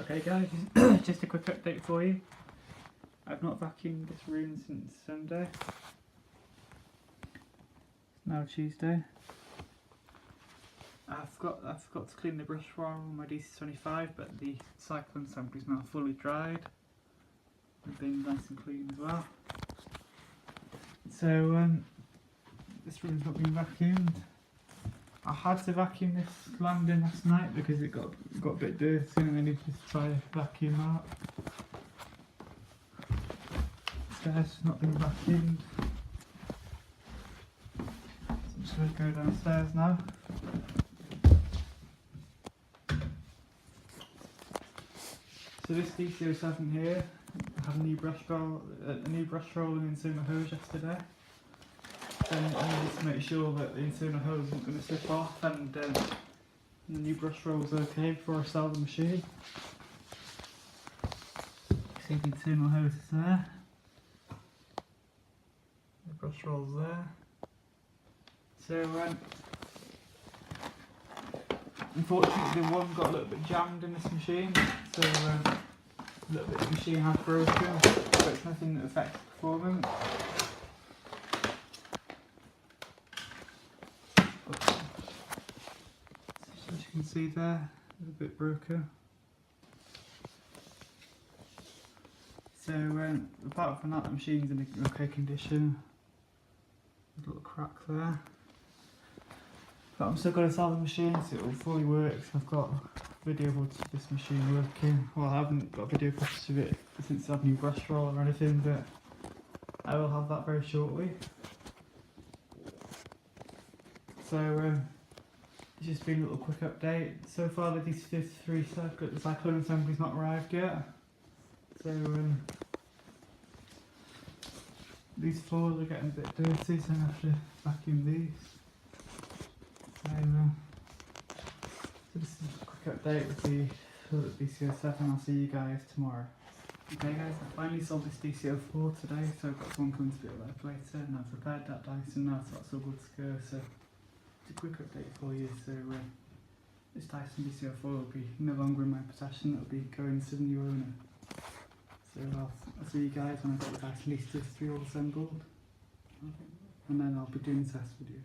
Okay guys, just a quick update for you. I've not vacuumed this room since Sunday. It's now Tuesday. I forgot to clean the brush roll on my DC33, but the cyclone sample is now fully dried. It's been nice and clean as well. So this room's not been vacuumed. I had to vacuum this landing last night because it got a bit dirty and I needed to try a vacuum out. Stairs has not been vacuumed. So I'm just going to go downstairs now. So this DC07 here, I had a new brush roll and internal hose yesterday. And I needed to make sure that the internal hose isn't going to slip off and the new brush roll is okay before I start the machine. See the internal hose is there. The brush roll's there. So unfortunately the one got a little bit jammed in this machine, so a little bit of the machine has broken, but it's nothing that affects performance. As you can see there, it's a bit broken. So apart from that, the machine's in okay condition. There's a little crack there. But I'm still going to sell the machine so it will fully work. I've got a video of this machine working. Well, I haven't got a video footage of it since I have new brush roll or anything, but I will have that very shortly. So it's just been a little quick update. So far the DC33 cyclone assembly's not arrived yet. So these floors are getting a bit dirty, so I have to vacuum these. So this is a quick update with the DC07. I'll see you guys tomorrow. Okay guys, I finally sold this DC04 today, so I've got someone coming to pick it up later, and I've repaired that Dyson now, so that's all good to go. So it's a quick update for you. So this Dyson DC04 will be no longer in my possession, it will be going to the new owner. So I'll see you guys when I've got the Dyson DC33 all assembled, and then I'll be doing the test video.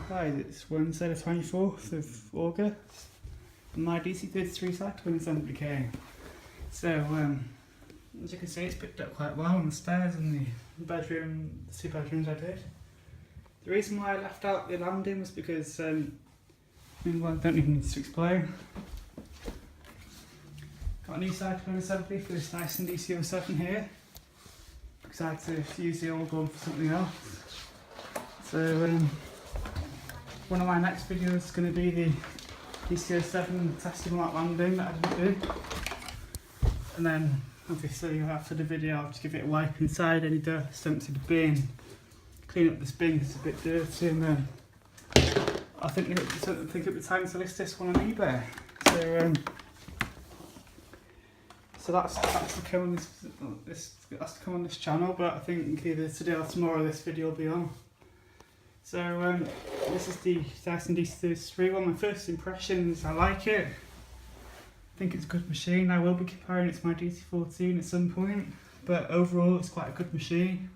guys, it's Wednesday the 24th of August. My DC33 cycling assembly came. So, as you can see, it's picked up quite well on the stairs and the bedroom, the 2 bedrooms I did. The reason why I left out the landing was because, I don't even need to explain. Got a new cycling assembly for this Dyson DC07 here, because I had to use the old one for something else. So, one of my next videos is going to be the DC07 testing that landing that I didn't do. And then obviously after the video I'll just give it a wipe inside, any dust, empty the bin, clean up this bin because it's a bit dirty, and then I think it'll be time to list this one on eBay. So that's to come on that's to come on this channel, but I think either today or tomorrow this video will be on. So this is the Dyson DC33 one. My first impressions, I like it. I think it's a good machine. I will be comparing it to my DC14 at some point, but overall it's quite a good machine.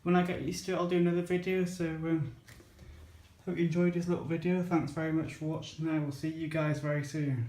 When I get used to it I'll do another video, so hope you enjoyed this little video. Thanks very much for watching. I will see you guys very soon.